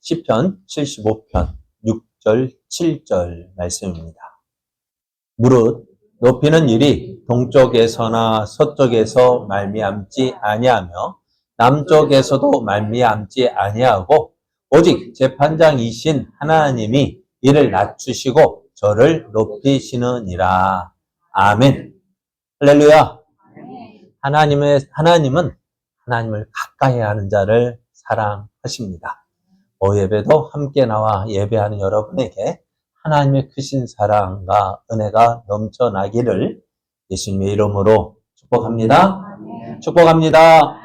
시편 75편 6절 7절 말씀입니다. 무릇 높이는 일이 동쪽에서나 서쪽에서 말미암지 아니하며 남쪽에서도 말미암지 아니하고 오직 재판장이신 하나님이 이를 낮추시고 저를 높이시느니라. 아멘. 할렐루야. 하나님은 하나님을 가까이 하는 자를 사랑하십니다. 예배도 함께 나와 예배하는 여러분에게 하나님의 크신 사랑과 은혜가 넘쳐나기를 예수님의 이름으로 축복합니다. 축복합니다.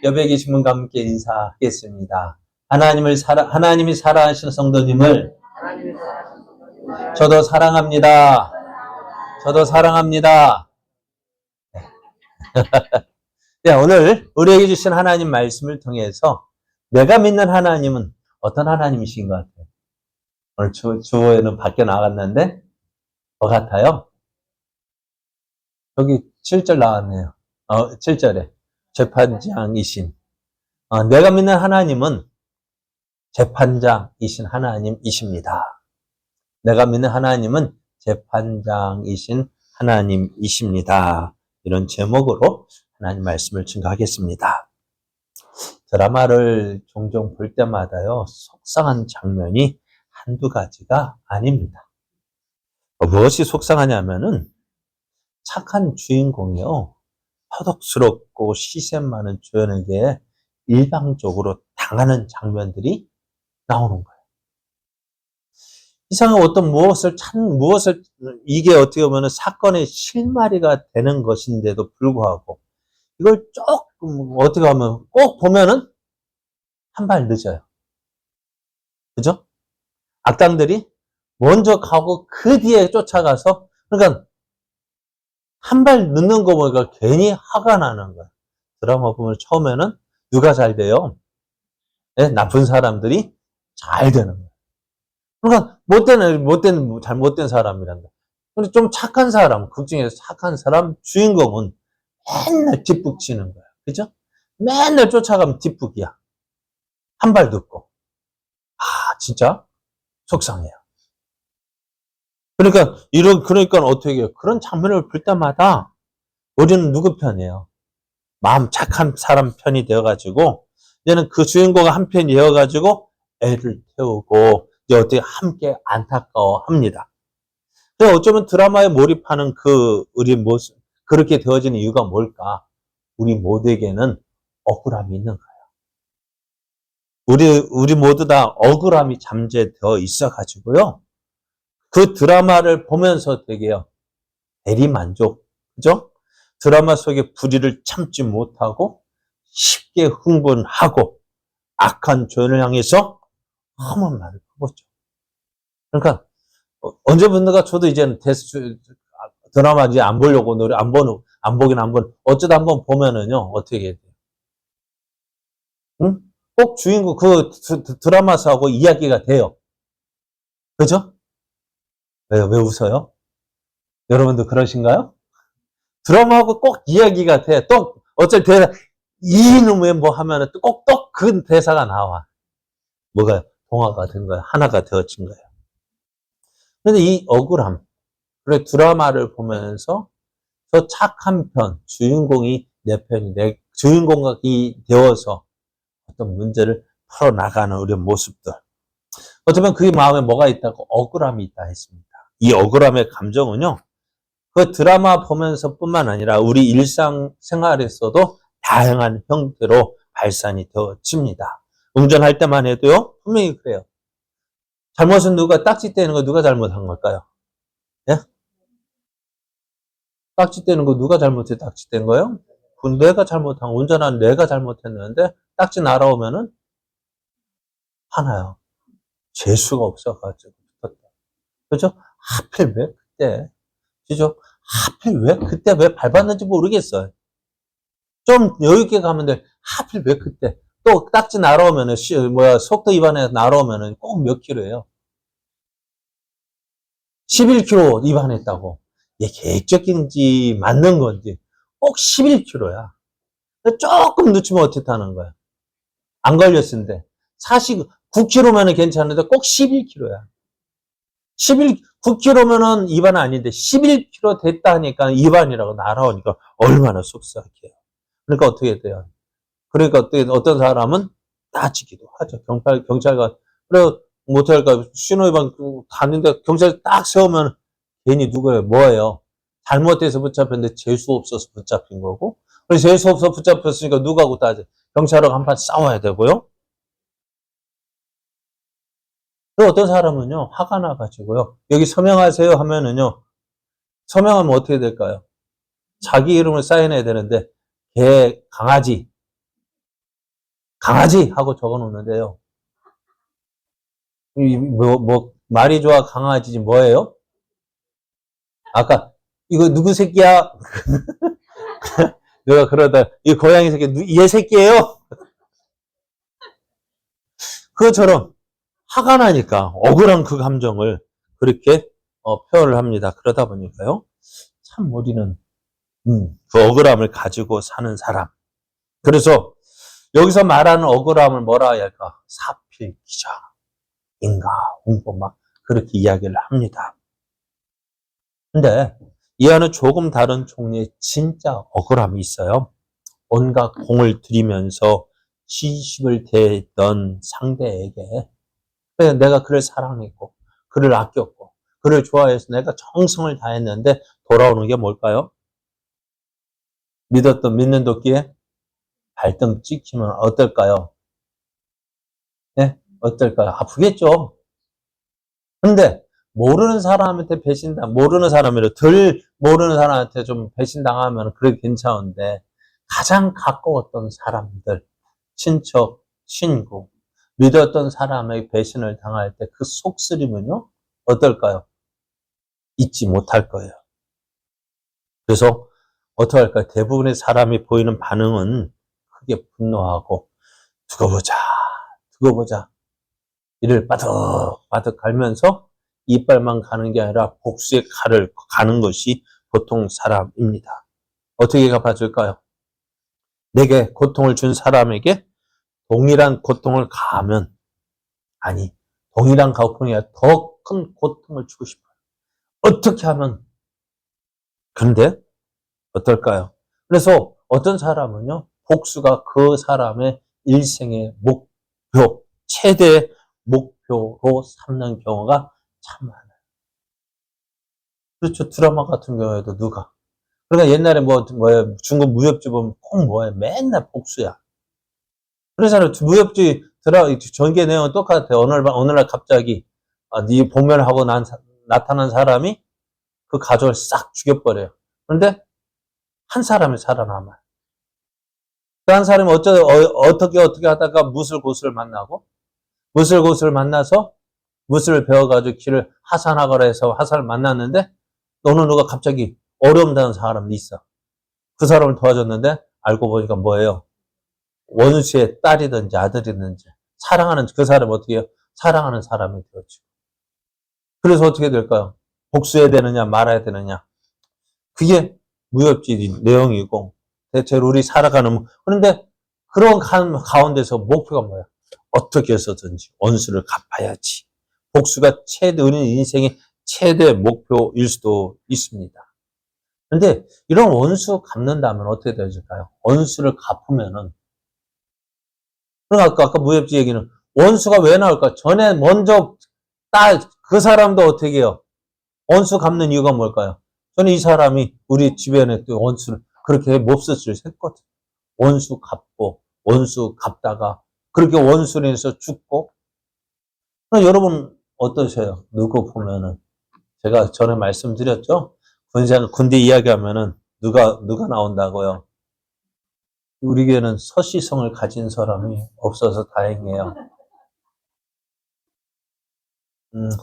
옆에 계신 분과 함께 인사하겠습니다. 하나님이 사랑하시는 성도님을 저도 사랑합니다. 저도 사랑합니다. 네, 오늘 우리에게 주신 하나님 말씀을 통해서 내가 믿는 하나님은 어떤 하나님이신 것 같아요? 오늘 주어에는 밖에 나갔는데 뭐 같아요? 여기 7절 나왔네요. 7절에 재판장이신 내가 믿는 하나님은 재판장이신 하나님이십니다. 내가 믿는 하나님은 재판장이신 하나님이십니다. 이런 제목으로 하나님 말씀을 증거하겠습니다. 드라마를 종종 볼 때마다요, 속상한 장면이 한두 가지가 아닙니다. 무엇이 속상하냐면은 착한 주인공이요, 터덕스럽고 시샘 많은 주연에게 일방적으로 당하는 장면들이 나오는 거예요. 이상한 어떤 무엇을 이게 어떻게 보면 사건의 실마리가 되는 것인데도 불구하고 이걸 조금 어떻게 하면 꼭 보면은 한 발 늦어요. 그죠? 악당들이 먼저 가고 그 뒤에 쫓아가서 그러니까 한 발 늦는 거 보니까 괜히 화가 나는 거야. 드라마 보면 처음에는 누가 잘 돼요? 네? 나쁜 사람들이 잘 되는 거야. 그러니까 잘못된 사람이란다. 근데 좀 착한 사람, 극 중에서 착한 사람, 주인공은 맨날 뒷북치는 거야. 그죠? 맨날 쫓아가면 뒷북이야. 한 발 늦고. 진짜 속상해요. 그러니까 어떻게 해요? 그런 장면을 볼 때마다 우리는 누구 편이에요? 마음 착한 사람 편이 되어가지고, 이제는 그 주인공 한 편이 되어가지고, 애를 태우고, 이제 어떻게 함께 안타까워 합니다. 그래서 어쩌면 드라마에 몰입하는 우리 모습, 그렇게 되어지는 이유가 뭘까? 우리 모두에게는 억울함이 있는 거예요. 우리 모두 다 억울함이 잠재되어 있어가지고요. 그 드라마를 보면서 되게요, 대리만족, 그죠? 드라마 속에 불의를 참지 못하고 쉽게 흥분하고 악한 죄를 향해서 험한 말을 해보죠. 그러니까 언제부턴가 저도 이제는 드라마 이제 안 보려고 안 보긴 어쩌다 한번 보면은요, 어떻게 해야 돼요? 응? 꼭 주인공 드라마사하고 이야기가 돼요. 그죠? 왜 웃어요? 여러분도 그러신가요? 드라마하고 꼭 이야기가 돼. 또 어쩔 때 이놈의 뭐 하면은 꼭 그 대사가 나와. 뭐가 동화가 된 거야. 하나가 되어진 거예요. 근데 이 억울함, 그래 드라마를 보면서 저 착한 편, 주인공이 내 편이 주인공이 되어서 어떤 문제를 풀어나가는 우리 모습들. 어쩌면 그 마음에 뭐가 있다고? 억울함이 있다 했습니다. 이 억울함의 감정은요, 그 드라마 보면서 뿐만 아니라 우리 일상생활에서도 다양한 형태로 발산이 되어집니다. 운전할 때만 해도요, 분명히 그래요. 잘못은 딱지 떼는 거 누가 잘못한 걸까요? 예? 딱지 떼는 거 누가 잘못해 딱지 뗀 거예요? 운전한 내가 잘못했는데 딱지 날아오면은 화나요. 재수가 없어가지고 붙었다. 그죠? 하필 왜 그때? 그죠? 하필 왜 그때 왜 밟았는지 모르겠어요. 좀 여유있게 가면 돼. 하필 왜 그때? 또 딱지 날아오면은, 속도 위반해서 날아오면은 꼭 몇 킬로예요? 11km 위반했다고. 이게 계획적인지 맞는 건지 꼭 11km야. 조금 늦추면 어떻다는 거야? 안 걸렸는데. 9kg면은 괜찮은데 꼭 11kg야. 9kg면은 2반 아닌데 11kg 됐다 하니까 2반이라고 날아오니까 얼마나 속상해요. 그러니까 어떻게 돼요? 그러니까 어떤 사람은 다치기도 하죠. 경찰가, 그래, 못할까, 신호위반 갔는데 경찰 딱 세우면 괜히 누구예요? 뭐예요? 잘못돼서 붙잡혔는데 재수 없어서 붙잡힌 거고, 그래서 재수 없어서 붙잡혔으니까 누구하고 따져? 경찰하고 한판 싸워야 되고요. 또 어떤 사람은요, 화가 나가지고요, 여기 서명하세요 하면은요, 서명하면 어떻게 될까요? 자기 이름을 사인해야 되는데, 강아지 하고 적어 놓는데요. 말이 좋아 강아지지 뭐예요? 아까, 이거 누구 새끼야? 내가 그러다, 이 고양이 새끼, 얘 새끼예요? 그것처럼 화가 나니까 억울한 그 감정을 그렇게 표현을 합니다. 그러다 보니까요. 참 우리는 그 억울함을 가지고 사는 사람. 그래서 여기서 말하는 억울함을 뭐라 해야 할까? 사필기자, 인가, 홍보 막 그렇게 이야기를 합니다. 근데 이 안에 조금 다른 종류의 진짜 억울함이 있어요. 온갖 공을 들이면서 시집을 대던 상대에게 내가 그를 사랑했고 그를 아꼈고 그를 좋아해서 내가 정성을 다했는데 돌아오는 게 뭘까요? 믿는 도끼에 발등 찍히면 어떨까요? 네? 어떨까요? 아프겠죠? 근데 모르는 사람한테 모르는 사람이라 덜 모르는 사람한테 좀 배신당하면 그래 괜찮은데 가장 가까웠던 사람들, 친척, 친구, 믿었던 사람의 배신을 당할 때 그 속쓰림은요, 어떨까요? 잊지 못할 거예요. 그래서 어떻게 할까요? 대부분의 사람이 보이는 반응은 크게 분노하고 두고 보자. 이를 바득바득 갈면서 이빨만 가는 게 아니라 복수의 칼을 가는 것이 보통 사람입니다. 어떻게 갚아줄까요? 내게 고통을 준 사람에게 동일한 고통을 가하면, 아니, 동일한 고통이 아니라 더 큰 고통을 주고 싶어요. 어떻게 하면, 그런데 어떨까요? 그래서 어떤 사람은요, 복수가 그 사람의 일생의 목표, 최대 목표로 삼는 경우가 참 많아요. 그렇죠. 드라마 같은 경우에도 누가. 그러니까 옛날에 중국 무협지 보면 꼭 맨날 복수야. 그래서 무협지 전개 내용은 똑같아요. 어느 날 갑자기, 네 봉면하고 나타난 사람이 그 가족을 싹 죽여버려요. 그런데 한 사람이 살아남아요. 그 한 사람이 어떻게 하다가 무슬고슬을 만나서 무술을 배워가지고 길을 하산하거라 해서 하산을 만났는데 어느 누가 갑자기 어려움 당한 사람이 있어. 그 사람을 도와줬는데 알고 보니까 뭐예요? 원수의 딸이든지 아들이든지 사랑하는 그 사람이 어떻게 해요? 사랑하는 사람이 되었죠. 그래서 어떻게 될까요? 복수해야 되느냐 말아야 되느냐. 그게 무협지 내용이고 대체로 우리 살아가는 그런데 그런 가운데서 목표가 뭐야? 어떻게 해서든지 원수를 갚아야지. 복수가 우리 인생의 최대 목표일 수도 있습니다. 그런데 이런 원수 갚는다면 어떻게 되어질까요? 원수를 갚으면은 그러니까 아까 무협지 얘기는 원수가 왜 나올까? 전에 먼저 그 사람도 어떻게 해요? 원수 갚는 이유가 뭘까요? 저는 이 사람이 우리 주변에 또 원수를 그렇게 몹쓸 했거든. 원수 갚다가 그렇게 원수로 인해서 죽고. 여러분 어떠세요? 누구 보면은 제가 전에 말씀드렸죠? 군대 이야기하면은 누가 나온다고요? 우리에게는 서시성을 가진 사람이 없어서 다행이에요.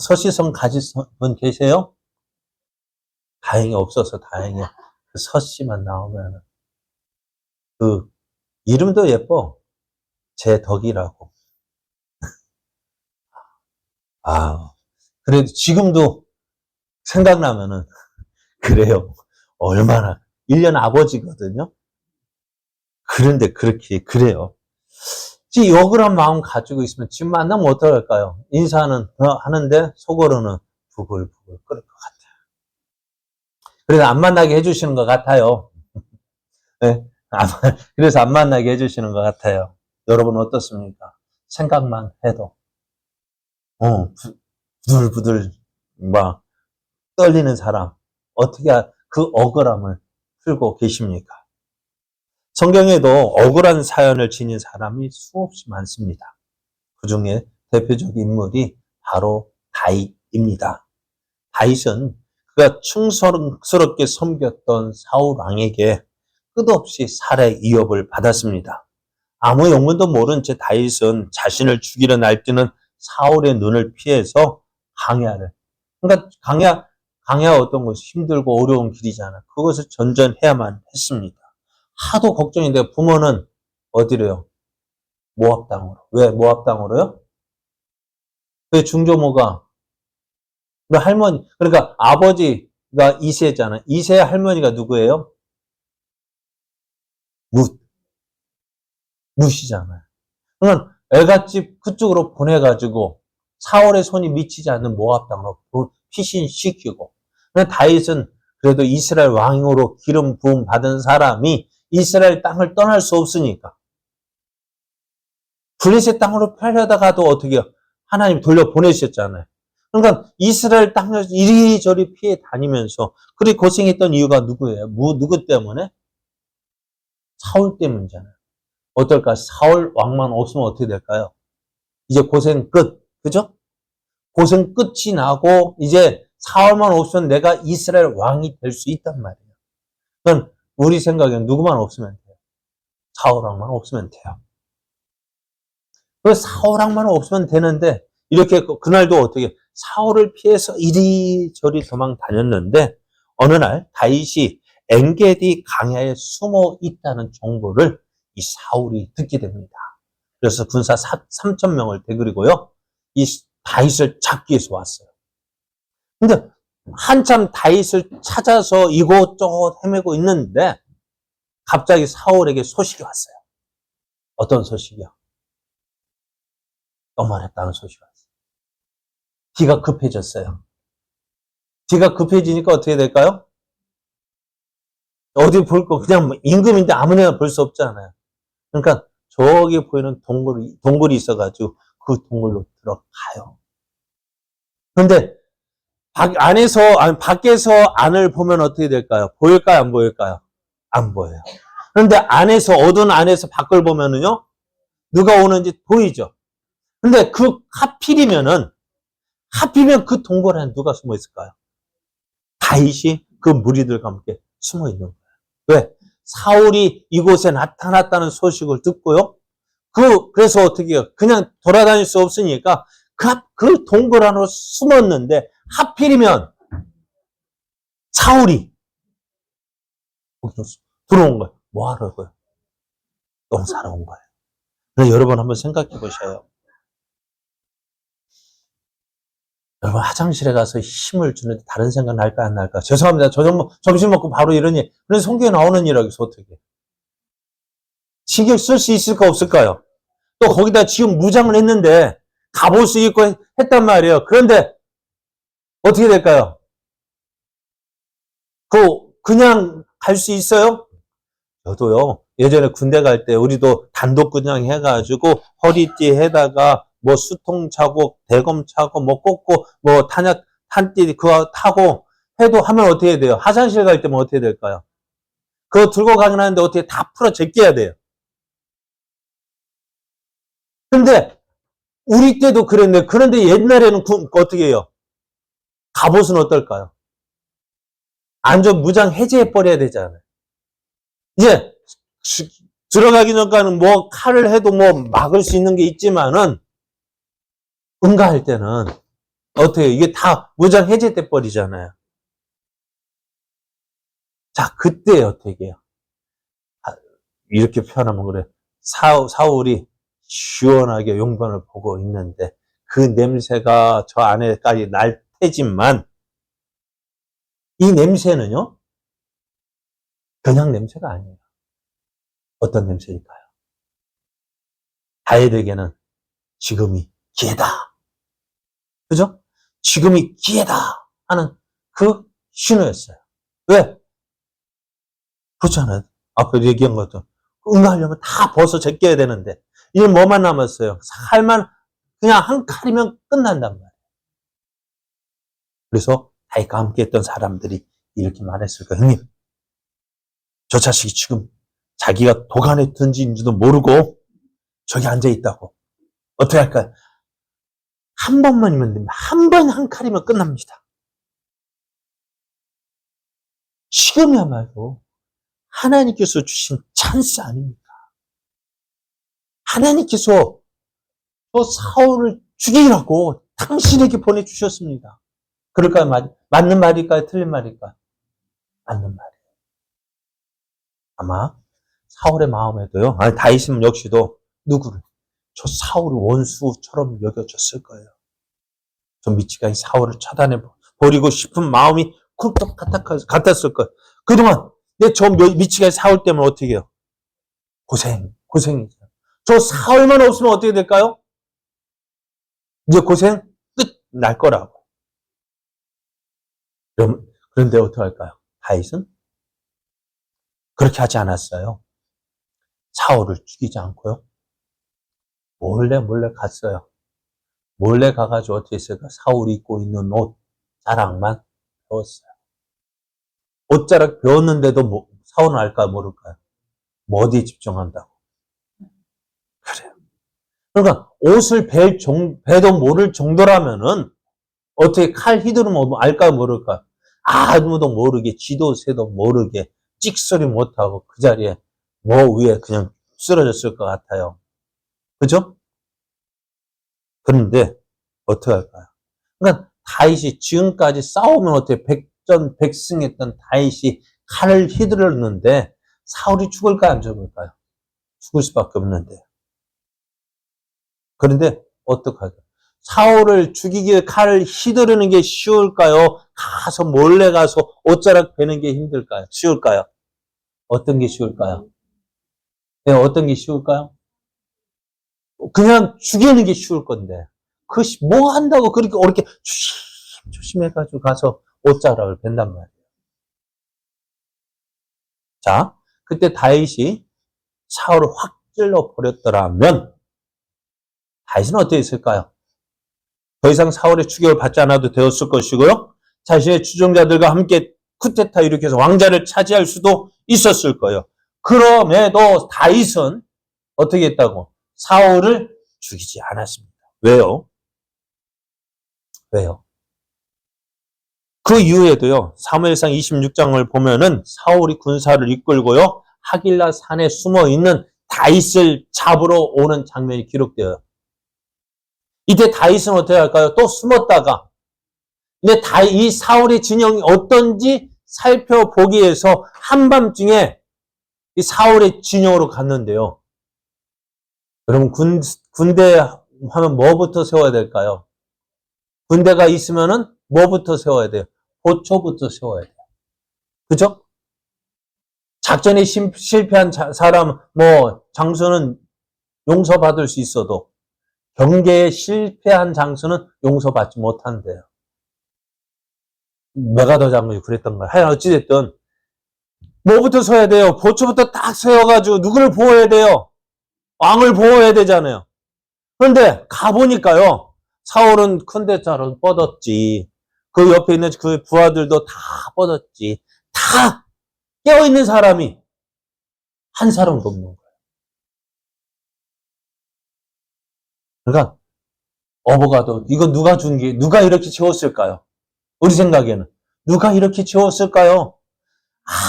서시성 가진 분 계세요? 다행히 없어서 다행이에요. 그 서씨만 나오면은. 그 이름도 예뻐. 제 덕이라고. 그래도 지금도 생각나면은 그래요. 얼마나 1년 아버지거든요. 그런데 그렇게 그래요. 지금 억울한 마음 가지고 있으면 지금 만나면 어떡할까요? 인사는 하는데 속으로는 부글부글 끓을 것 같아요. 그래서 안 만나게 해주시는 것 같아요. 네? 그래서 안 만나게 해주시는 것 같아요. 여러분 어떻습니까? 생각만 해도 부들부들 막 떨리는 사람 어떻게 그 억울함을 풀고 계십니까? 성경에도 억울한 사연을 지닌 사람이 수없이 많습니다. 그 중에 대표적 인물이 바로 다윗입니다. 다윗은 그가 충성스럽게 섬겼던 사울 왕에게 끝없이 살해 위협을 받았습니다. 아무 영문도 모른 채 다윗은 자신을 죽이려 날뛰는 사울의 눈을 피해서 강야를, 그러니까 강야 어떤 것이 힘들고 어려운 길이잖아. 그것을 전전해야만 했습니다. 하도 걱정인데 부모는 어디로요? 모압 땅으로. 왜 모압 땅으로요? 그 중조모가 그 할머니, 그러니까 아버지가 이세잖아. 이세의 할머니가 누구예요? 룻이잖아요. 그러면 애갓집 그쪽으로 보내가지고 사울의 손이 미치지 않는 모압 땅으로 피신시키고, 다윗은 그래도 이스라엘 왕으로 기름 부음 받은 사람이 이스라엘 땅을 떠날 수 없으니까 블레셋 땅으로 펴려다가도 어떻게 해요? 하나님 돌려보내셨잖아요. 그러니까 이스라엘 땅을 이리저리 피해 다니면서 그리 고생했던 이유가 누구예요? 누구 때문에? 사울 때문이잖아요. 어떨까? 사울 왕만 없으면 어떻게 될까요? 이제 고생 끝. 그죠? 고생 끝이 나고 이제 사울만 없으면 내가 이스라엘 왕이 될 수 있단 말이에요. 그건 우리 생각엔 누구만 없으면 돼요. 사울 왕만 없으면 돼요. 그 사울 왕만 없으면 되는데 이렇게 그날도 어떻게 사울을 피해서 이리저리 도망 다녔는데 어느 날 다윗이 엔게디 강야에 숨어 있다는 정보를 이 사울이 듣게 됩니다. 그래서 군사 3,000명을 데리고요. 이 다윗을 잡기 위해서 왔어요. 근데 한참 다윗을 찾아서 이곳저곳 헤매고 있는데 갑자기 사울에게 소식이 왔어요. 어떤 소식이요? 떠말했다는 소식이 왔어요. 기가 급해졌어요. 기가 급해지니까 어떻게 될까요? 어디 볼 거 그냥 임금인데 아무데나 볼 수 없잖아요. 그러니까 저기 보이는 동굴이 있어가지고 그 동굴로 들어가요. 그런데 밖에서 안을 보면 어떻게 될까요? 보일까요? 안 보일까요? 안 보여요. 그런데 어두운 안에서 밖을 보면은요, 누가 오는지 보이죠? 근데 하필이면 그 동굴 안에 누가 숨어 있을까요? 다윗이 그 무리들과 함께 숨어 있는 거예요. 왜? 사울이 이곳에 나타났다는 소식을 듣고요. 그래서 어떻게 해요? 그냥 돌아다닐 수 없으니까 그 동굴 안으로 숨었는데 하필이면 사울이 들어온 거예요. 뭐 하려고요? 농사로 온 거예요. 그래서 여러분 한번 생각해 보셔요. 여러분 화장실에 가서 힘을 주는데 다른 생각 날까 안 날까? 죄송합니다. 점심 먹고 바로 이러니. 그래서 성경에 나오는 일이라서 어떻게. 신경 쓸 수 있을까 없을까요? 또 거기다 지금 무장을 했는데 갑옷을 입고 했단 말이에요. 그런데 어떻게 될까요? 그냥 갈 수 있어요? 저도요. 예전에 군대 갈 때 우리도 단독 그냥 해가지고 허리띠에다가 뭐 수통 차고 대검 차고 뭐 꽂고 뭐 탄띠 그거 타고 해도 하면 어떻게 돼요? 화장실 갈 때면 어떻게 될까요? 그거 들고 가긴 하는데 어떻게 다 풀어 제껴야 돼요. 근데 우리 때도 그랬는데 그런데 옛날에는 어떻게 해요? 갑옷은 어떨까요? 안전 무장 해제해 버려야 되잖아요. 이제 들어가기 전까지는 뭐 칼을 해도 뭐 막을 수 있는 게 있지만은 응가할 때는 어떻게 이게 다 무장 해제돼 버리잖아요. 자, 그때 어떻게 해요? 이렇게 표현하면 그래. 사울이 시원하게 용변을 보고 있는데 그 냄새가 저 안에까지 날 테지만 이 냄새는요, 그냥 냄새가 아니에요. 어떤 냄새일까요? 다윗에게는 지금이 기회다. 그죠? 지금이 기회다 하는 그 신호였어요. 왜? 그렇잖아요. 앞에 얘기한 것도 응하려면 다 벗어 제껴야 되는데 이제 뭐만 남았어요? 칼만 그냥 한 칼이면 끝난단 말이에요. 그래서 다윗과 함께 했던 사람들이 이렇게 말했을 거예요. 형님, 저 자식이 지금 자기가 도간에 던진지도 모르고 저기 앉아있다고. 어떻게 할까요? 한 번만이면 됩니다. 한 번 한 칼이면 끝납니다. 지금이야말로 하나님께서 주신 찬스 아닙니까? 하나님께서 저 사울을 죽이라고 당신에게 보내주셨습니다. 그럴까요? 맞는 말일까요? 틀린 말일까요? 맞는 말이에요. 아마 사울의 마음에도요. 다윗은 역시도 누구를? 저 사울을 원수처럼 여겨졌을 거예요. 저 미치광이 사울을 처단해 버리고 싶은 마음이 쿨떡 같았을 거예요. 그동안 저 미치광이 사울 때문에 어떻게 해요? 고생이죠. 저 사울만 없으면 어떻게 될까요? 이제 고생 끝 날 거라고. 그런데 어떻게 할까요? 다윗은 그렇게 하지 않았어요. 사울을 죽이지 않고요. 몰래 갔어요. 몰래 가가지고 어떻게 했을까? 사울이 입고 있는 옷 자락만 배웠어요. 옷자락 배웠는데도 사울은 알까 모를까요? 뭐 어디에 집중한다고. 그래요. 그러니까 옷을 배도 모를 정도라면은 어떻게 칼 휘두르면 알까 모를까? 아무도 모르게 지도 새도 모르게 찍소리 못하고 그 자리에 위에 그냥 쓰러졌을 것 같아요. 그죠? 그런데 어떻게 할까요? 그러니까 다윗이 지금까지 싸우면 어떻게 백전백승했던 다윗이 칼을 휘두르는데 사울이 죽을까요? 안 죽을까요? 죽을 수밖에 없는데. 그런데 어떡하죠? 사울을 죽이기 위해 칼을 휘두르는 게 쉬울까요? 몰래 가서 옷자락 베는 게 힘들까요? 쉬울까요? 어떤 게 쉬울까요? 네, 어떤 게 쉬울까요? 그냥 죽이는 게 쉬울 건데. 뭐 한다고 그렇게 조심해가지고 가서 옷자락을 벤단 말이에요. 자, 그때 다윗이 사울을 확 찔러 버렸더라면 다윗은 어떻게 했을까요? 더 이상 사울의 추격을 받지 않아도 되었을 것이고요. 자신의 추종자들과 함께 쿠데타 일으켜서 왕자를 차지할 수도 있었을 거예요. 그럼에도 다윗은 어떻게 했다고? 사울을 죽이지 않았습니다. 왜요? 그 이후에도요. 사무엘상 26장을 보면은 사울이 군사를 이끌고요. 하길라 산에 숨어 있는 다윗을 잡으러 오는 장면이 기록되어요. 이때 다윗은 어떻게 할까요? 또 숨었다가 근데 이 사울의 진영이 어떤지 살펴보기 위해서 한밤중에 이 사울의 진영으로 갔는데요. 여러분 군대 하면 뭐부터 세워야 될까요? 군대가 있으면은 뭐부터 세워야 돼요? 보초부터 세워야 돼요. 그죠? 작전에 실패한 사람, 장수는 용서받을 수 있어도 경계에 실패한 장수는 용서받지 못한대요. 메가더 장군이 그랬던 거예요. 하여간 어찌됐든 뭐부터 서야 돼요? 보초부터 딱 세워가지고 누구를 보호해야 돼요? 왕을 보호해야 되잖아요. 그런데 가보니까요. 사울은 큰 데자로 뻗었지. 그 옆에 있는 그 부하들도 다 뻗었지. 다 깨어있는 사람이 한 사람도 없는 거예요. 그러니까 어버가도 이거 누가 이렇게 채웠을까요? 우리 생각에는 누가 이렇게 채웠을까요?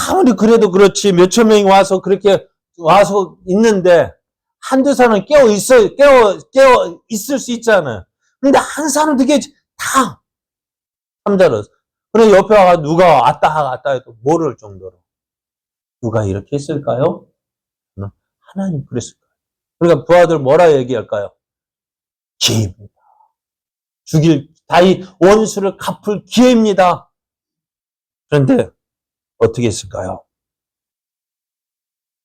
아무리 그래도 그렇지 몇천 명이 와서 그렇게 와서 있는데 한두 사람은 깨어 있을 수 있잖아요. 근데 한 사람도 이게 다 잠자렸어. 그래 옆에 와가 누가 왔다 해도 모를 정도로 누가 이렇게 했을까요? 하나님 그랬을 거예요. 그러니까 부하들 뭐라 얘기할까요? 기회입니다. 다윗 원수를 갚을 기회입니다. 그런데 어떻게 했을까요?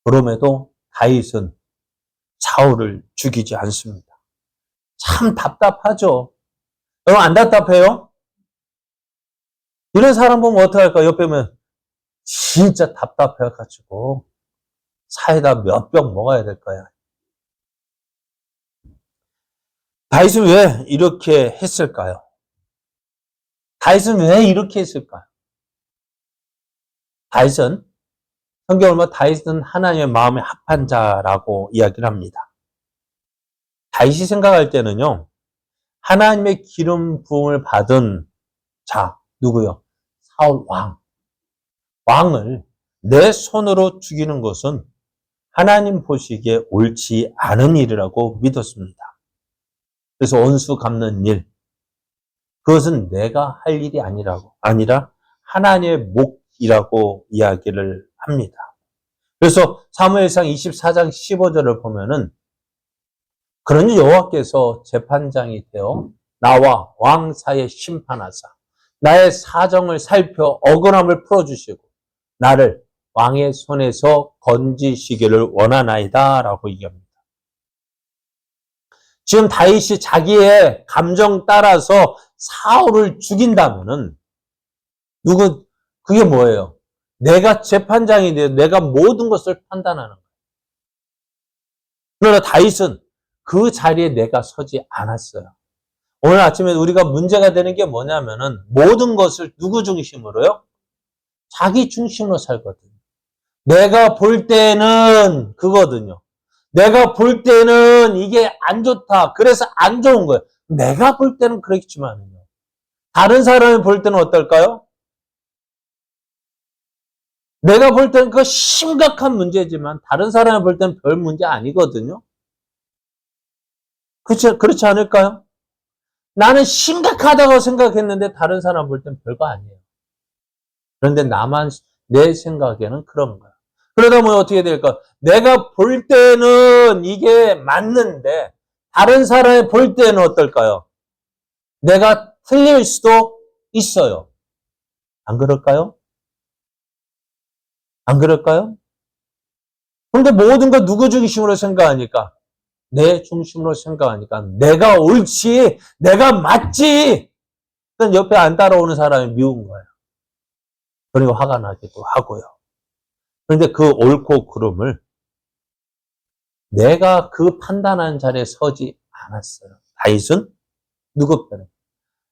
그럼에도 다윗은 사울을 죽이지 않습니다. 참 답답하죠. 여러분 안 답답해요? 이런 사람 보면 어떡할까? 옆에 보면 진짜 답답해가지고 사이다 몇 병 먹어야 될 거야. 다윗은 왜 이렇게 했을까요? 다윗은 왜 이렇게 했을까요? 다윗은 성경을 보면 다윗은 하나님의 마음에 합한 자라고 이야기를 합니다. 다윗이 생각할 때는요, 하나님의 기름 부음을 받은 자, 누구요? 사울 왕. 왕을 내 손으로 죽이는 것은 하나님 보시기에 옳지 않은 일이라고 믿었습니다. 그래서 원수 갚는 일, 그것은 내가 할 일이 아니라 하나님의 몫이라고 이야기를 합니다. 그래서 사무엘상 24장 15절을 보면은 그러니 여호와께서 재판장이 되어 나와 왕 사이에 심판하사 나의 사정을 살펴 억울함을 풀어주시고 나를 왕의 손에서 건지시기를 원하나이다 라고 얘기합니다. 지금 다윗이 자기의 감정 따라서 사울을 죽인다면은 그게 뭐예요? 내가 재판장이 되어 내가 모든 것을 판단하는 거예요. 그러나 다윗은 그 자리에 내가 서지 않았어요. 오늘 아침에 우리가 문제가 되는 게 뭐냐면은 모든 것을 누구 중심으로요? 자기 중심으로 살거든요. 내가 볼 때는 그거든요. 내가 볼 때는 이게 안 좋다. 그래서 안 좋은 거예요. 내가 볼 때는 그렇지만요. 다른 사람이 볼 때는 어떨까요? 내가 볼 때는 그거 심각한 문제지만 다른 사람이 볼 때는 별 문제 아니거든요. 그렇지 않을까요? 나는 심각하다고 생각했는데 다른 사람 볼 때는 별거 아니에요. 그런데 내 생각에는 그런 거야. 그러다 보면 어떻게 될까? 내가 볼 때는 이게 맞는데 다른 사람이 볼 때는 어떨까요? 내가 틀릴 수도 있어요. 안 그럴까요? 안 그럴까요? 그런데 모든 거 누구 중심으로 생각하니까? 내 중심으로 생각하니까 내가 옳지, 내가 맞지. 그럼 옆에 안 따라오는 사람이 미운 거예요. 그리고 화가 나기도 하고요. 그런데 그 옳고 그름을 내가 그 판단하는 자리에 서지 않았어요. 다윗은 누구 편에?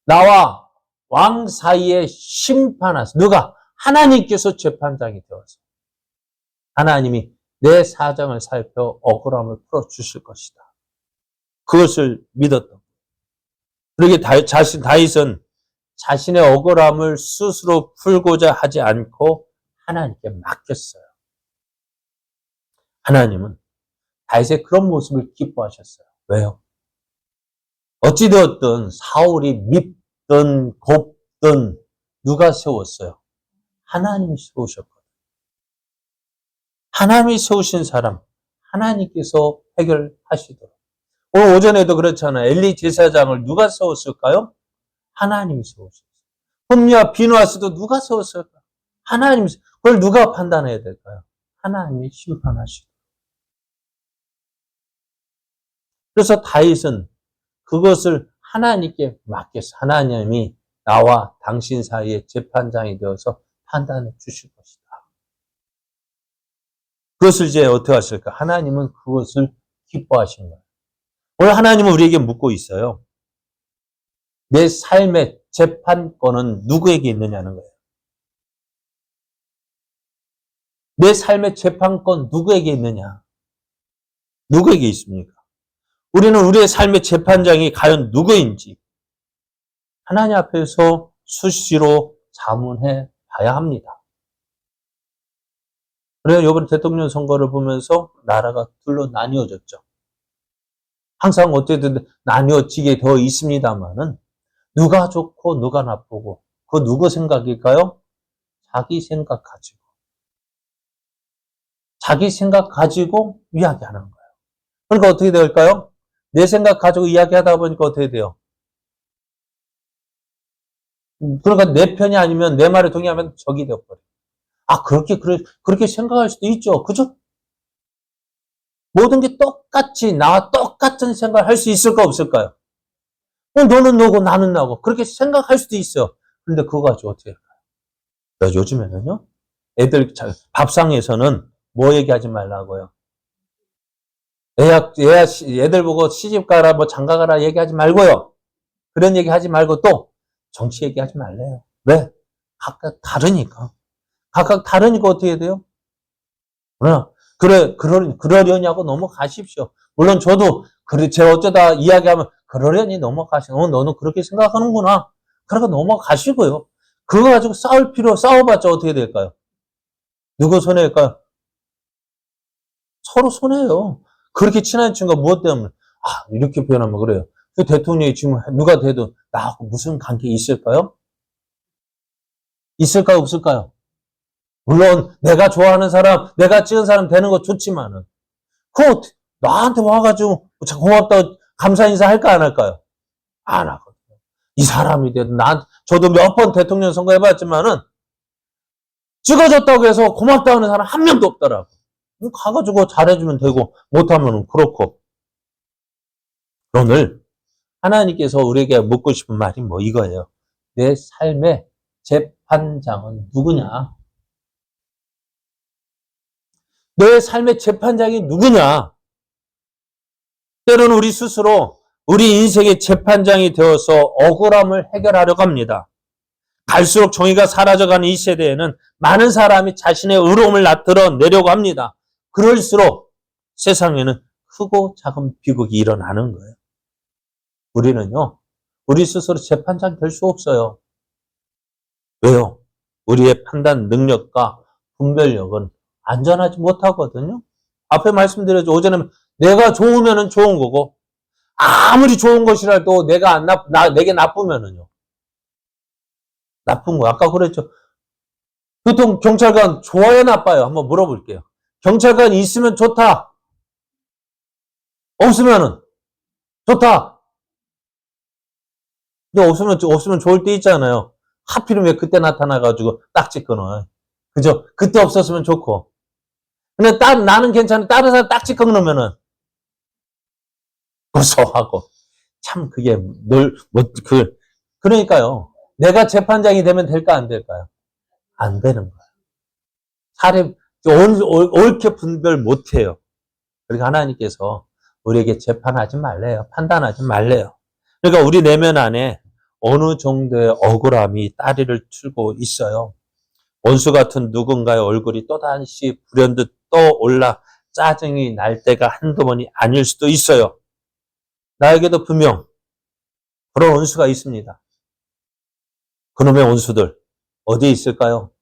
나와 왕 사이에 심판하사. 누가? 하나님께서 재판장이 되어서. 하나님이 내 사정을 살펴 억울함을 풀어주실 것이다. 그것을 믿었던. 그러게 다윗은 자신의 억울함을 스스로 풀고자 하지 않고 하나님께 맡겼어요. 하나님은 다윗의 그런 모습을 기뻐하셨어요. 왜요? 어찌되었든 사울이 밉든 곱든 누가 세웠어요? 하나님이 세우셨거든요. 하나님이 세우신 사람, 하나님께서 해결하시도록. 오늘 오전에도 그렇잖아요. 엘리 제사장을 누가 세웠을까요? 하나님이 세우셨어요. 홈리와 비누아스도 누가 세웠을까요? 하나님이. 그걸 누가 판단해야 될까요? 하나님이 심판하시고. 그래서 다윗은 그것을 하나님께 맡겼어. 하나님이 나와 당신 사이에 재판장이 되어서 판단해 주실 것이다. 그것을 이제 어떻게 하실까? 하나님은 그것을 기뻐하신 거예요. 오늘 하나님은 우리에게 묻고 있어요. 내 삶의 재판권은 누구에게 있느냐는 거예요. 내 삶의 재판권 누구에게 있느냐? 누구에게 있습니까? 우리는 우리의 삶의 재판장이 과연 누구인지 하나님 앞에서 수시로 자문해 봐야 합니다. 그래서 이번 대통령 선거를 보면서 나라가 둘로 나뉘어졌죠. 항상 어쨌든 나뉘어지게 되어 있습니다만은 누가 좋고 누가 나쁘고 그 누구 생각일까요? 자기 생각 가지고. 자기 생각 가지고 이야기하는 거예요. 그러니까 어떻게 될까요? 내 생각 가지고 이야기하다 보니까 어떻게 돼요? 그러니까 내 편이 아니면 내 말에 동의하면 적이 되어버려요. 아, 그렇게 생각할 수도 있죠. 그죠? 모든 게 똑같이 나와 똑같은 생각을 할 수 있을까 없을까요? 너는 너고 나는 나고 그렇게 생각할 수도 있어요. 근데 그거 가지고 어떻게 할까요? 요즘에는요. 밥상에서는 뭐 얘기하지 말라고요. 애들 보고 시집 가라, 뭐 장가 가라 얘기하지 말고요. 그런 얘기 하지 말고 또 정치 얘기하지 말래요. 왜? 각각 다르니까. 각각 다르니까 어떻게 해야 돼요? 그러려냐고 넘어가십시오. 물론 저도, 제가 어쩌다 이야기하면, 그러려니 넘어가시오. 너는 그렇게 생각하는구나. 그러니까 넘어가시고요. 그거 가지고 싸워봤자 어떻게 될까요? 누구 손해일까요? 서로 손해요. 그렇게 친한 친구가 무엇 때문에, 이렇게 표현하면 그래요. 그 대통령이 지금 누가 돼도 나하고 무슨 관계 있을까요? 있을까요? 없을까요? 물론 내가 좋아하는 사람, 내가 찍은 사람 되는 거 좋지만은 그거 나한테 와가지고 고맙다 감사 인사 할까 안 할까요? 안 하거든요. 이 사람이 돼도 저도 몇 번 대통령 선거 해봤지만은 찍어줬다고 해서 고맙다 하는 사람 한 명도 없더라고. 가가지고 잘해주면 되고 못하면 그렇고. 오늘 하나님께서 우리에게 묻고 싶은 말이 뭐 이거예요. 내 삶의 재판장은 누구냐? 내 삶의 재판장이 누구냐? 때로는 우리 스스로 우리 인생의 재판장이 되어서 억울함을 해결하려고 합니다. 갈수록 정의가 사라져가는 이 세대에는 많은 사람이 자신의 의로움을 나타내려고 합니다. 그럴수록 세상에는 크고 작은 비극이 일어나는 거예요. 우리는요, 우리 스스로 재판장 될 수 없어요. 왜요? 우리의 판단 능력과 분별력은 안전하지 못하거든요. 앞에 말씀드렸죠. 오전에 내가 좋으면 좋은 거고, 아무리 좋은 것이라도 내게 나쁘면은요. 나쁜 거. 아까 그랬죠. 보통 경찰관 좋아요, 나빠요? 한번 물어볼게요. 경찰관 있으면 좋다. 없으면은 좋다. 근데 없으면 좋을 때 있잖아요. 하필이면 왜 그때 나타나가지고 딱지 끊어. 그죠? 그때 없었으면 좋고. 근데 나는 괜찮은데 다른 사람 딱지 끊으면은 무서워하고. 참 그게 그러니까요. 내가 재판장이 되면 될까 안 될까요? 안 되는 거예요. 사람 옳게 분별 못해요. 그러니까 하나님께서 우리에게 재판하지 말래요. 판단하지 말래요. 그러니까 우리 내면 안에 어느 정도의 억울함이 따리를 틀고 있어요. 원수 같은 누군가의 얼굴이 또다시 불현듯 떠올라 짜증이 날 때가 한두 번이 아닐 수도 있어요. 나에게도 분명 그런 원수가 있습니다. 그놈의 원수들 어디에 있을까요?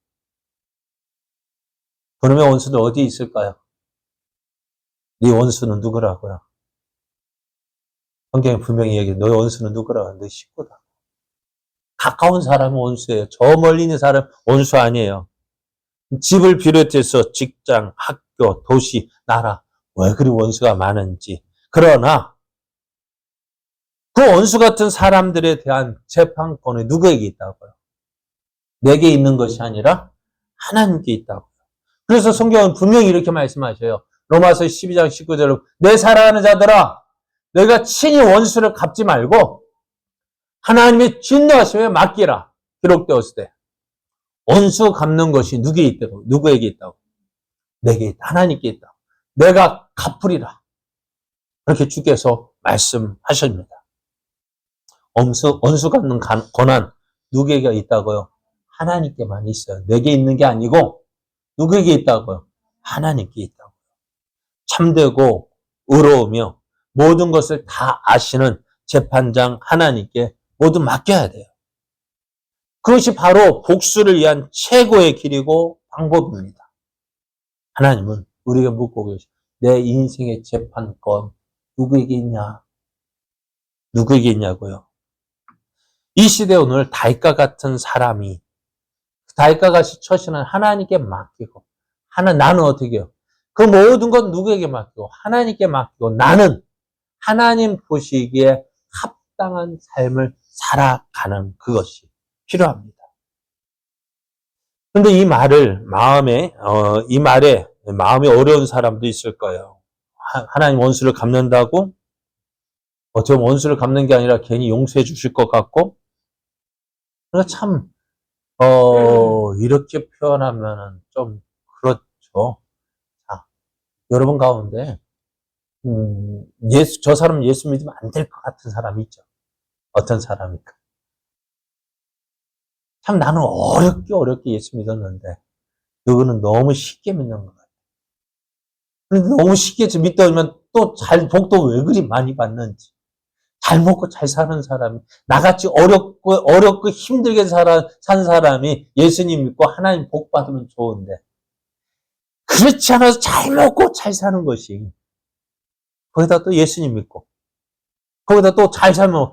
그놈의 원수들 어디에 있을까요? 네 원수는 누구라고요? 성경에 분명히 얘기해. 너의 원수는 누구라고? 너 식구다. 가까운 사람은 원수예요. 저 멀리 있는 사람 원수 아니에요. 집을 비롯해서 직장, 학교, 도시, 나라 왜 그리 원수가 많은지. 그러나 그 원수 같은 사람들에 대한 재판권이 누구에게 있다고요? 내게 있는 것이 아니라 하나님께 있다고요. 그래서 성경은 분명히 이렇게 말씀하셔요. 로마서 12장 19절로 내 사랑하는 자들아 너희가 친히 원수를 갚지 말고 하나님의 진노하심에 맡기라. 기록되었을 때 원수 갚는 것이 누구에게 있다고? 내게 있다. 하나님께 있다. 내가 갚으리라. 그렇게 주께서 말씀하십니다. 원수 갚는 권한 누구에게 있다고요? 하나님께만 있어요. 내게 있는 게 아니고 누구에게 있다고요? 하나님께 있다고요. 참되고 의로우며 모든 것을 다 아시는 재판장 하나님께 모두 맡겨야 돼요. 그것이 바로 복수를 위한 최고의 길이고 방법입니다. 하나님은 우리에게 묻고 계시죠. 내 인생의 재판권 누구에게 있냐? 누구에게 있냐고요? 이 시대 오늘 다윗과 같은 사람이 다윗과 같이 처신한 하나님께 맡기고 나는 어떻게 해요? 그 모든 건 누구에게 맡기고 하나님께 맡기고 나는 하나님 보시기에 합당한 삶을 살아가는 그것이 필요합니다. 근데 이 말에 마음이 어려운 사람도 있을 거예요. 하나님 원수를 갚는다고? 어떻게 보면 원수를 갚는 게 아니라 괜히 용서해 주실 것 같고? 그러니까 참, 이렇게 표현하면은 좀 그렇죠. 자, 여러분 가운데, 저 사람 예수 믿으면 안 될 것 같은 사람이 있죠. 어떤 사람일까? 참 나는 어렵게 예수 믿었는데, 누구는 너무 쉽게 믿는 것 같아요. 근데 너무 쉽게 믿다 보면 또 복도 왜 그리 많이 받는지. 잘 먹고 잘 사는 사람이, 나같이 어렵고 힘들게 산 사람이 예수님 믿고 하나님 복 받으면 좋은데, 그렇지 않아서 잘 먹고 잘 사는 것이, 거기다 또 예수님 믿고, 거기다 또 잘 살면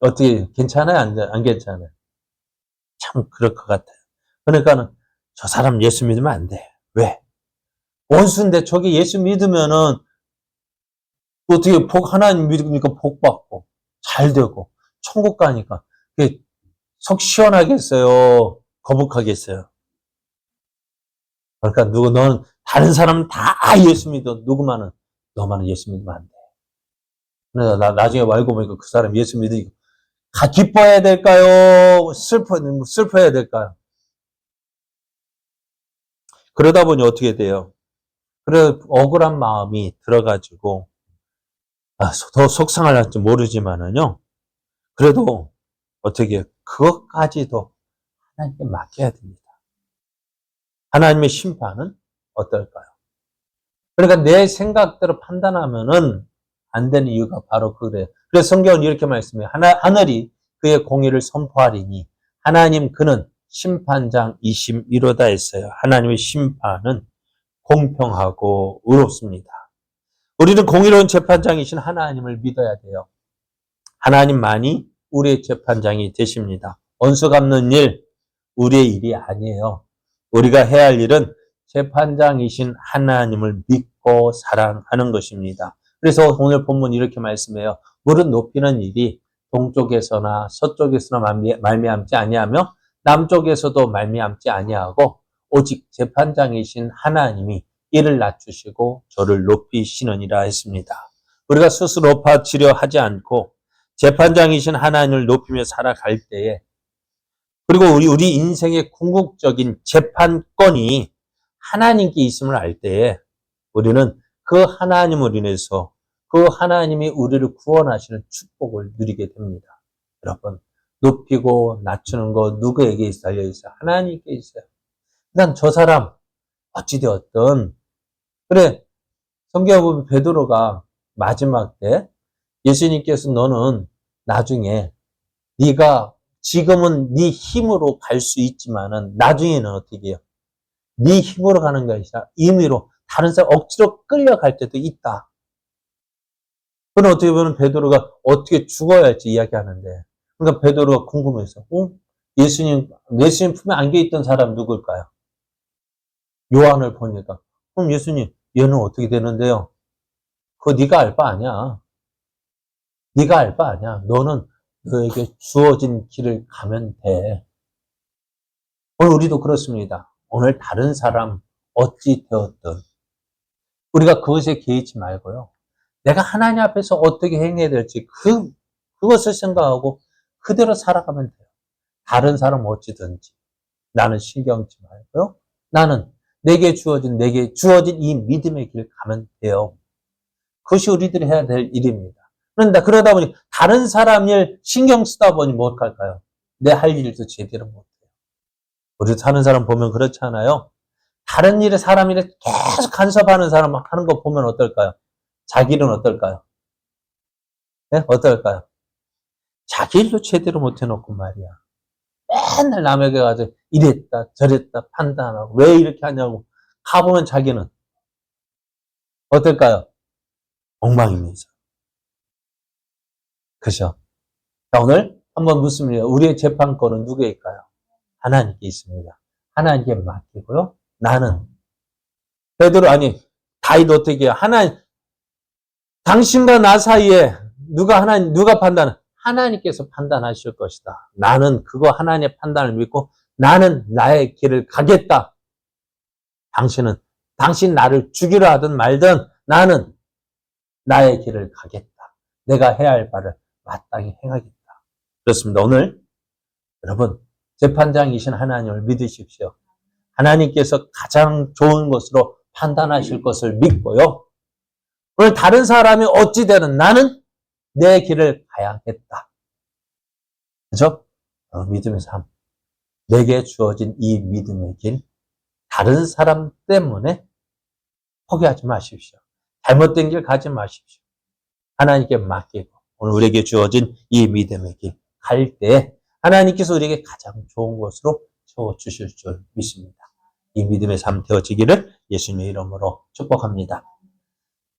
어떻게, 괜찮아요? 안 괜찮아요? 참, 그럴 것 같아요. 그러니까는, 저 사람 예수 믿으면 안 돼. 왜? 원수인데 저기 예수 믿으면은, 어떻게 하나님 믿으니까 복 받고, 잘 되고, 천국 가니까, 그게 속 시원하겠어요? 거북하겠어요? 그러니까 너는 다른 사람은 다 예수 믿어. 너만은 예수 믿으면 안 돼. 그래서 나중에 알고 보니까 그 사람 예수 믿으니까 기뻐해야 될까요? 슬퍼해야 될까요? 그러다 보니 어떻게 돼요? 그래 억울한 마음이 들어가지고 더 속상할지 모르지만은요. 그래도 어떻게 그것까지도 하나님께 맡겨야 됩니다. 하나님의 심판은 어떨까요? 그러니까 내 생각대로 판단하면은 안 되는 이유가 바로 그래요. 그래서 성경은 이렇게 말씀해요. 하늘이 그의 공의를 선포하리니 하나님 그는 심판장이심이로다 했어요. 하나님의 심판은 공평하고 의롭습니다. 우리는 공의로운 재판장이신 하나님을 믿어야 돼요. 하나님만이 우리의 재판장이 되십니다. 원수 갚는 일, 우리의 일이 아니에요. 우리가 해야 할 일은 재판장이신 하나님을 믿고 사랑하는 것입니다. 그래서 오늘 본문 이렇게 말씀해요. 무릇 높이는 일이 동쪽에서나 서쪽에서나 말미암지 아니하며 남쪽에서도 말미암지 아니하고 오직 재판장이신 하나님이 이를 낮추시고 저를 높이시느니라 했습니다. 우리가 스스로 높아지려 하지 않고 재판장이신 하나님을 높이며 살아갈 때에 그리고 우리 인생의 궁극적인 재판권이 하나님께 있음을 알 때에 우리는 그 하나님을 인해서 그 하나님이 우리를 구원하시는 축복을 누리게 됩니다. 여러분, 높이고 낮추는 거 누구에게 달려있어요? 하나님께 있어요. 일단 저 사람 어찌되었든 그래 성경에 보면 베드로가 마지막 때 예수님께서 너는 나중에 네가 지금은 네 힘으로 갈 수 있지만은 나중에는 어떻게 해요? 네 힘으로 가는 게 아니라 임의로 다른 사람 억지로 끌려갈 때도 있다. 그건 어떻게 보면 베드로가 어떻게 죽어야 할지 이야기하는데 그러니까 베드로가 궁금해서 예수님 품에 안겨있던 사람 누굴까요? 요한을 보니까 그럼 예수님 얘는 어떻게 되는데요? 그거 네가 알 바 아니야. 네가 알 바 아니야. 너는 너에게 주어진 길을 가면 돼. 오늘 우리도 그렇습니다. 오늘 다른 사람 어찌 되었든 우리가 그것에 개의치 말고요. 내가 하나님 앞에서 어떻게 행해야 될지 그것을 생각하고 그대로 살아가면 돼요. 다른 사람 어찌든지 나는 신경쓰지 말고요. 나는 내게 주어진 이 믿음의 길 가면 돼요. 그것이 우리들이 해야 될 일입니다. 그러다 보니 다른 사람 일 신경 쓰다 보니 뭐 할까요? 내 할 일도 제대로 못해요. 우리 사는 사람 보면 그렇잖아요. 다른 일에 사람 일에 계속 간섭하는 사람 하는 거 보면 어떨까요? 자기 일은 어떨까요? 네? 어떨까요? 자기 일도 제대로 못 해놓고 말이야. 맨날 남에게 가서 이랬다 저랬다 판단하고 왜 이렇게 하냐고 가보면 자기는 어떨까요? 엉망입니다. 그죠? 자, 오늘 한번 묻습니다. 우리의 재판권은 누구일까요? 하나님께 있습니다. 하나님께 맡기고요. 나는 다윗 어떻게 해요? 당신과 나 사이에 누가 하나님께서 판단하실 것이다. 나는 그거 하나님의 판단을 믿고 나는 나의 길을 가겠다. 당신은 당신 나를 죽이려 하든 말든 나는 나의 길을 가겠다. 내가 해야 할 바를 마땅히 행하겠다. 그렇습니다. 오늘 여러분 재판장이신 하나님을 믿으십시오. 하나님께서 가장 좋은 것으로 판단하실 것을 믿고요. 오늘 다른 사람이 어찌되든 나는 내 길을 가야겠다. 그죠? 믿음의 삶. 내게 주어진 이 믿음의 길, 다른 사람 때문에 포기하지 마십시오. 잘못된 길 가지 마십시오. 하나님께 맡기고 오늘 우리에게 주어진 이 믿음의 길 갈 때 하나님께서 우리에게 가장 좋은 것으로 채워주실 줄 믿습니다. 이 믿음의 삶 되어지기를 예수님의 이름으로 축복합니다.